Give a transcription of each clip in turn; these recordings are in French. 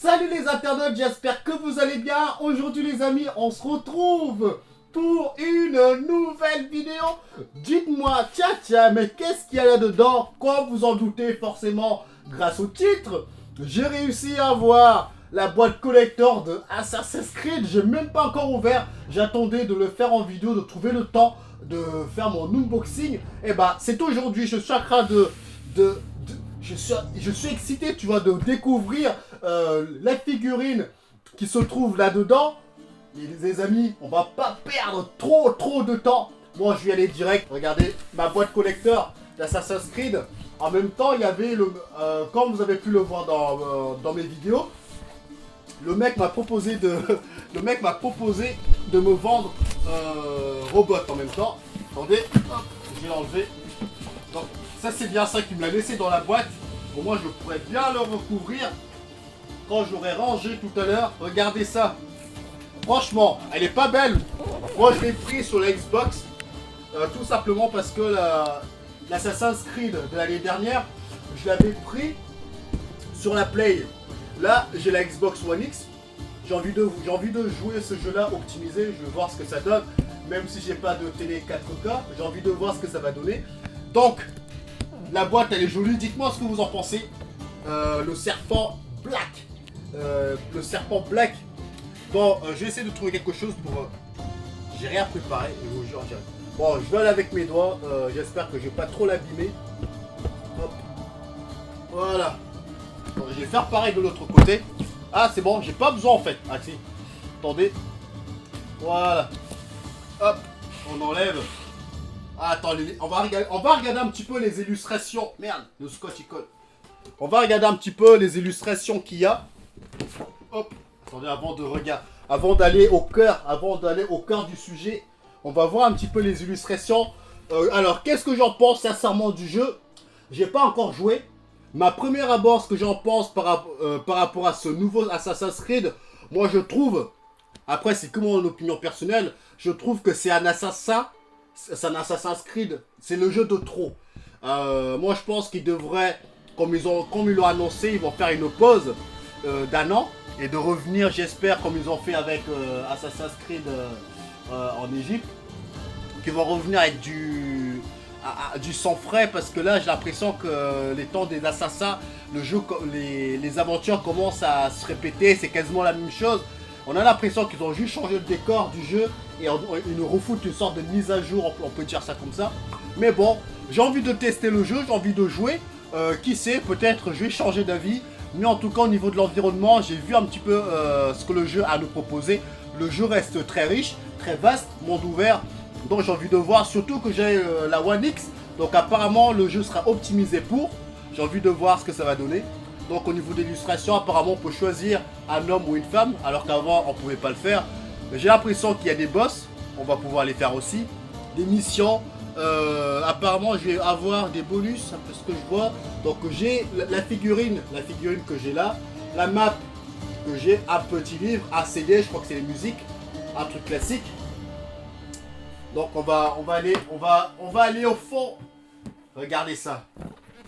Salut les internautes, j'espère que vous allez bien. Aujourd'hui les amis, on se retrouve pour une nouvelle vidéo. Dites-moi, tiens, mais qu'est-ce qu'il y a là-dedans? Comme vous en doutez forcément, grâce au titre, j'ai réussi à avoir la boîte collector de Assassin's Creed. J'ai même pas encore ouvert, j'attendais de le faire en vidéo, de trouver le temps de faire mon unboxing. Et bah c'est aujourd'hui, je suis en train je suis excité, tu vois, de découvrir la figurine qui se trouve là-dedans. Les amis, on va pas perdre trop de temps. Moi, je vais aller direct. Regardez ma boîte collector d'Assassin's Creed. En même temps, il y avait, comme vous avez pu le voir dans mes vidéos, le mec m'a proposé de me vendre Robot en même temps. Attendez, hop, je vais l'enlever. Donc, ça c'est bien ça qui me l'a laissé dans la boîte. Au moins je pourrais bien le recouvrir quand j'aurai rangé tout à l'heure. Regardez ça. Franchement, elle est pas belle. Moi je l'ai pris sur la Xbox. Tout simplement parce que l'Assassin's Creed de l'année dernière, je l'avais pris sur la Play. Là j'ai la Xbox One X. J'ai envie de jouer ce jeu là optimisé. Je veux voir ce que ça donne. Même si j'ai pas de télé 4K, j'ai envie de voir ce que ça va donner. Donc, la boîte elle est jolie, dites-moi ce que vous en pensez. Le serpent black. Bon, je vais essayer de trouver quelque chose pour... j'ai rien préparé, je vous jure. Bon, je vais aller avec mes doigts, j'espère que je vais pas trop l'abîmer. Hop. Voilà. Bon, je vais faire pareil de l'autre côté. Ah, c'est bon, j'ai pas besoin en fait. Ah si, attendez. Voilà. Hop, on enlève. Ah, attends, on va regarder un petit peu les illustrations. Merde, le scotch il colle. On va regarder un petit peu les illustrations qu'il y a. Hop, attendez, avant d'aller au cœur du sujet, on va voir un petit peu les illustrations. Alors, qu'est-ce que j'en pense sincèrement du jeu? J'ai pas encore joué. Ma première abord, ce que j'en pense par rapport à ce nouveau Assassin's Creed, moi je trouve, après c'est que mon opinion personnelle, je trouve que c'est un Assassin's Creed, c'est le jeu de trop. Moi je pense qu'ils devraient, comme ils l'ont annoncé, ils vont faire une pause d'un an et de revenir, j'espère, comme ils ont fait avec Assassin's Creed en Égypte, qu'ils vont revenir avec du sang frais, parce que là j'ai l'impression que les temps des assassins, les aventures commencent à se répéter, c'est quasiment la même chose. On a l'impression qu'ils ont juste changé le décor du jeu et ils nous refoutent une sorte de mise à jour, on peut dire ça comme ça. Mais bon, j'ai envie de tester le jeu, j'ai envie de jouer. Qui sait, peut-être je vais changer d'avis. Mais en tout cas au niveau de l'environnement, j'ai vu un petit peu ce que le jeu a à nous proposer. Le jeu reste très riche, très vaste, monde ouvert. Donc j'ai envie de voir, surtout que j'ai la One X. Donc apparemment le jeu sera optimisé pour. J'ai envie de voir ce que ça va donner. Donc au niveau de l'illustration, apparemment on peut choisir un homme ou une femme, alors qu'avant on ne pouvait pas le faire. J'ai l'impression qu'il y a des boss, on va pouvoir les faire aussi. Des missions, apparemment je vais avoir des bonus, un peu ce que je vois. Donc j'ai la figurine que j'ai là, la map que j'ai, un petit livre, un CD, je crois que c'est les musiques, un truc classique. Donc on va aller au fond. Regardez ça.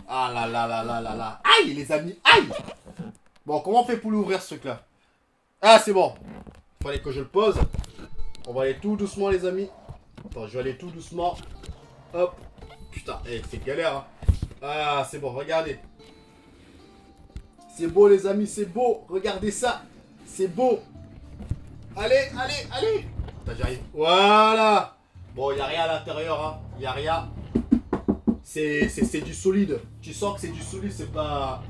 Ah là là là là là là. Aïe les amis, aïe. Bon, comment on fait pour l'ouvrir ce truc là? Ah c'est bon. Il fallait que je le pose. On va aller tout doucement les amis. Attends, je vais aller tout doucement. Hop. Putain, c'est galère hein. Ah c'est bon, regardez. C'est beau les amis, c'est beau. Regardez ça. C'est beau. Allez. Attends, j'arrive. Voilà. Bon, il n'y a rien à l'intérieur hein. Il n'y a rien. C'est du solide. Tu sens que c'est du solide, c'est pas...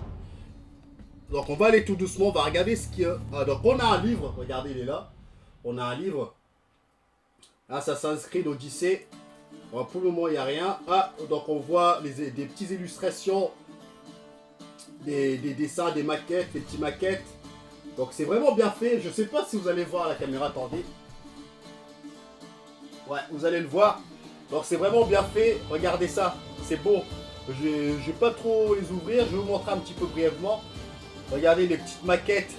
Donc on va aller tout doucement, on va regarder ce qu'il y a. Ah, donc on a un livre, regardez il est là. On a un livre. Assassin's Creed Odyssey. Bon, pour le moment il n'y a rien. Ah, donc on voit des petites illustrations. Des dessins, des maquettes, des petites maquettes. Donc c'est vraiment bien fait. Je sais pas si vous allez voir à la caméra, attendez. Ouais, vous allez le voir. Donc c'est vraiment bien fait. Regardez ça. C'est beau. Je vais pas trop les ouvrir. Je vais vous montrer un petit peu brièvement. Regardez les petites maquettes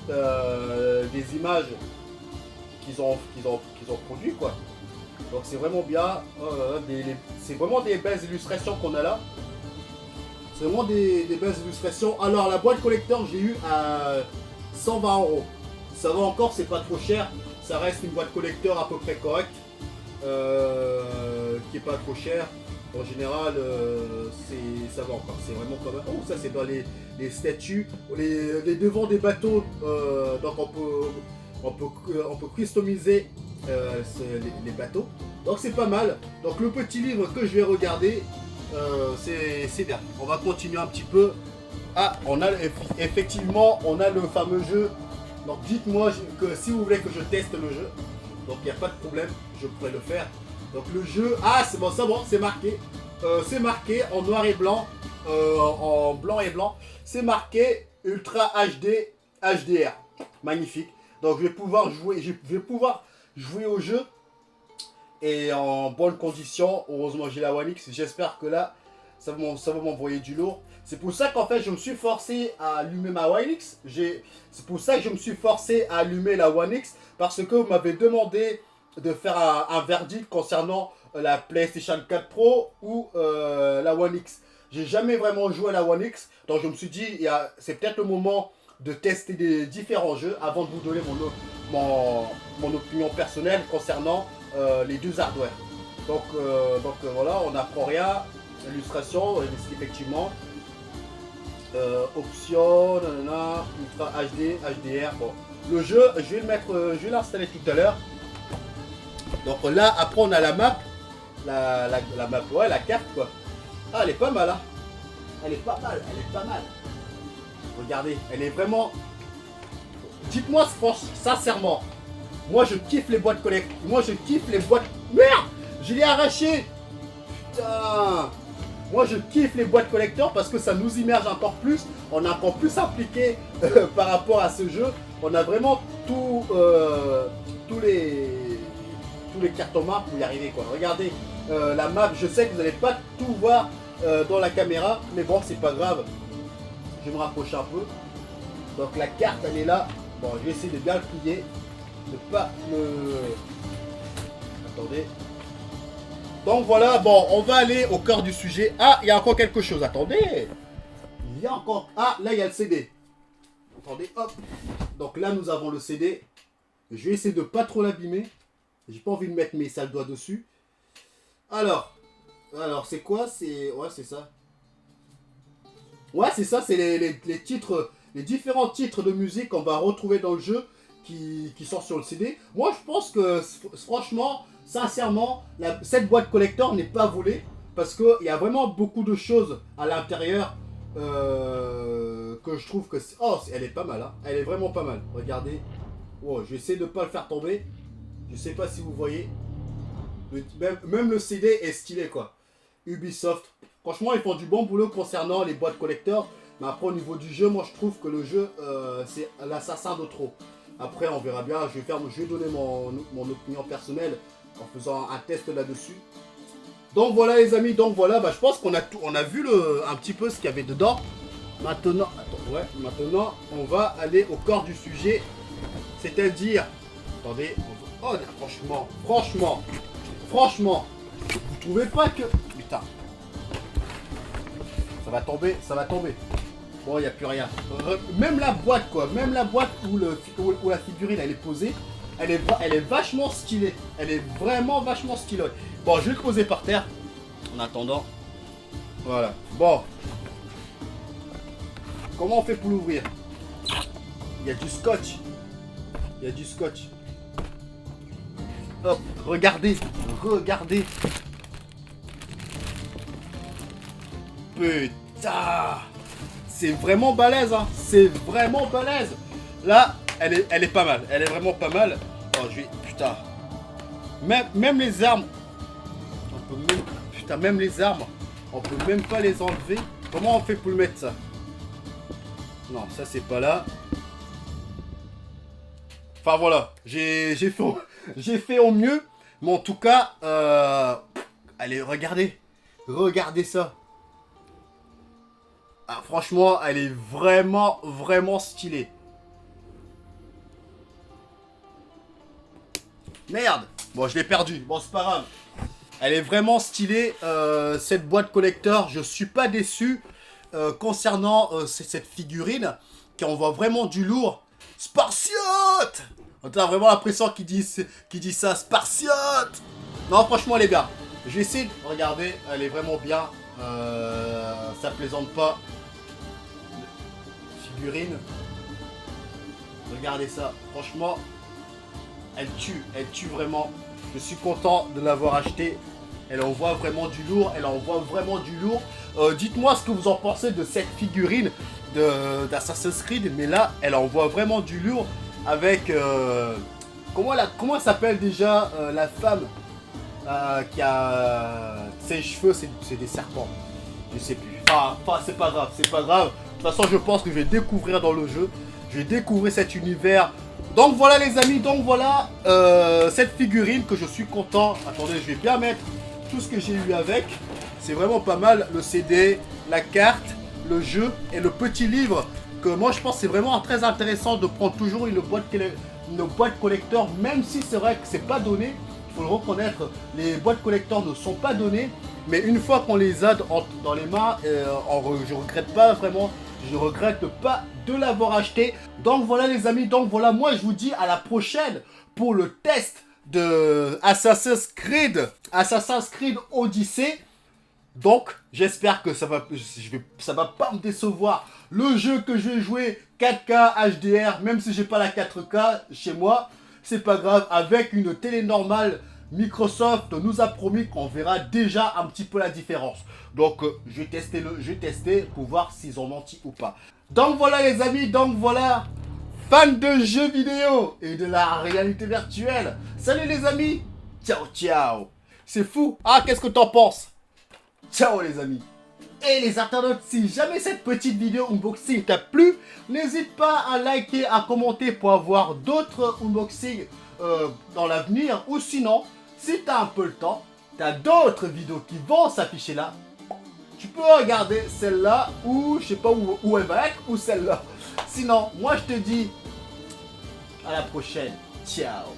des images qu'ils ont produit quoi. Donc c'est vraiment bien. C'est vraiment des belles illustrations qu'on a là. C'est vraiment des belles illustrations. Alors la boîte collector, j'ai eu 120 euros. Ça va encore, c'est pas trop cher. Ça reste une boîte collector à peu près correcte. Qui est pas trop cher. En général, ça va encore. C'est vraiment pas mal. Oh, ça c'est dans les statues, les devants des bateaux. Donc on peut customiser les bateaux. Donc c'est pas mal. Donc le petit livre que je vais regarder, c'est bien. On va continuer un petit peu. Ah, effectivement, on a le fameux jeu. Donc dites-moi que si vous voulez que je teste le jeu, donc il n'y a pas de problème, je pourrais le faire. Donc le jeu, ah c'est bon, ça bon, c'est marqué. C'est marqué en noir et blanc, en blanc et blanc. C'est marqué Ultra HD HDR. Magnifique. Donc je vais pouvoir jouer au jeu et en bonnes conditions. Heureusement j'ai la One X. J'espère que là ça va m'envoyer du lourd. C'est pour ça qu'en fait je me suis forcé à allumer ma One X. C'est pour ça que je me suis forcé à allumer la One X, parce que vous m'avez demandé de faire un verdict concernant la PlayStation 4 Pro ou la One X. J'ai jamais vraiment joué à la One X, donc je me suis dit c'est peut-être le moment de tester des différents jeux avant de vous donner mon opinion personnelle concernant les deux hardware. Donc voilà, on n'apprend rien. Illustration, effectivement. Option, nanana, Ultra HD, HDR. Bon, le jeu, je vais l'installer tout à l'heure. Donc là, après on a la map, la map, ouais, la carte quoi. Ah, elle est pas mal, hein. Elle est pas mal, elle est pas mal. Regardez, elle est vraiment. Dites-moi sincèrement, moi je kiffe les boîtes collector. Moi je kiffe les boîtes. Merde, je l'ai arraché. Putain. Moi je kiffe les boîtes collector parce que ça nous immerge encore plus. On est encore plus impliqué par rapport à ce jeu. On a vraiment tous les cartons maps pour y arriver quoi. Regardez la map, je sais que vous n'allez pas tout voir dans la caméra, mais bon c'est pas grave. Je vais me rapprocher un peu. Donc la carte elle est là. Bon, je vais essayer de bien le plier. De pas me... Attendez. Donc voilà, bon, on va aller au cœur du sujet. Ah, il y a encore quelque chose, attendez. Il y a encore... Ah, là, il y a le CD. Attendez, hop. Donc là, nous avons le CD. Je vais essayer de pas trop l'abîmer. J'ai pas envie de mettre mes sales doigts dessus. Alors c'est quoi? Ouais, c'est ça. Ouais, c'est ça, c'est les titres, les différents titres de musique qu'on va retrouver dans le jeu qui sont sur le CD. Moi, je pense que, franchement... Sincèrement, cette boîte collector n'est pas volée parce qu'il y a vraiment beaucoup de choses à l'intérieur que je trouve que... Oh, elle est pas mal, hein. Elle est vraiment pas mal. Regardez. Oh, je vais essayer de ne pas le faire tomber. Je sais pas si vous voyez. Même le CD est stylé, quoi. Ubisoft. Franchement, ils font du bon boulot concernant les boîtes collector. Mais après, au niveau du jeu, moi, je trouve que le jeu, c'est l'assassin de trop. Après, on verra bien. Je vais donner mon opinion personnelle en faisant un test là-dessus. Donc voilà les amis, donc voilà, je pense qu'on a vu un petit peu ce qu'il y avait dedans. Maintenant, maintenant on va aller au corps du sujet. C'est-à-dire, attendez, oh franchement, vous trouvez pas que... Putain, ça va tomber. Bon, il n'y a plus rien. Même la boîte quoi, même la boîte où la figurine elle est posée, elle est vachement stylée. Elle est vraiment vachement stylée. Bon, je vais le poser par terre. En attendant. Voilà. Bon. Comment on fait pour l'ouvrir? Il y a du scotch. Hop, regardez. Putain. C'est vraiment balèze, hein. C'est vraiment balèze. Là, elle est pas mal. Elle est vraiment pas mal. Oh, putain. Même les armes. Même les armes. On peut même pas les enlever. Comment on fait pour le mettre ça? Non, ça c'est pas là. Enfin voilà. J'ai fait au mieux. Mais en tout cas, allez, regardez. Regardez ça. Ah, franchement, elle est vraiment, vraiment stylée. Merde. Bon, je l'ai perdu. Bon, c'est pas grave. Elle est vraiment stylée. Cette boîte collector, je suis pas déçu concernant cette figurine. Qui envoie vraiment du lourd. Spartiate. On a vraiment l'impression qu'il dit ça, Spartiate. Non, franchement, elle est bien. Je vais essayer de regarder, elle est vraiment bien. Ça plaisante pas. Figurine. Regardez ça. Franchement, elle tue vraiment. Je suis content de l'avoir acheté. Elle envoie vraiment du lourd. Dites-moi ce que vous en pensez de cette figurine d'Assassin's Creed. Mais là, elle envoie vraiment du lourd avec... comment elle s'appelle déjà la femme qui a ses cheveux, c'est des serpents. Je sais plus. Enfin, c'est pas grave. De toute façon, je pense que je vais découvrir dans le jeu. Je vais découvrir cet univers. Donc voilà les amis, cette figurine que je suis content. Attendez, je vais bien mettre tout ce que j'ai eu avec. C'est vraiment pas mal. Le CD, la carte, le jeu et le petit livre. Que moi je pense que c'est vraiment très intéressant de prendre toujours une boîte collector. Même si c'est vrai que c'est pas donné. Il faut le reconnaître, les boîtes collector ne sont pas données. Mais une fois qu'on les a dans les mains, je regrette pas vraiment. Je regrette pas de l'avoir acheté. Donc voilà les amis, moi je vous dis à la prochaine pour le test de Assassin's Creed Odyssey. Donc j'espère que ça va pas me décevoir. Le jeu que je vais jouer 4K HDR, même si j'ai pas la 4K chez moi, c'est pas grave. Avec une télé normale, Microsoft nous a promis qu'on verra déjà un petit peu la différence. Donc je vais tester pour voir s'ils ont menti ou pas. Donc voilà les amis, fans de jeux vidéo et de la réalité virtuelle. Salut les amis, ciao ciao. C'est fou, qu'est-ce que t'en penses? Ciao les amis. Et les internautes, si jamais cette petite vidéo unboxing t'a plu, n'hésite pas à liker, à commenter pour avoir d'autres unboxings dans l'avenir. Ou sinon, si tu as un peu le temps, tu as d'autres vidéos qui vont s'afficher là. Tu peux regarder celle-là ou je sais pas où elle va être ou celle-là. Sinon, moi je te dis à la prochaine. Ciao.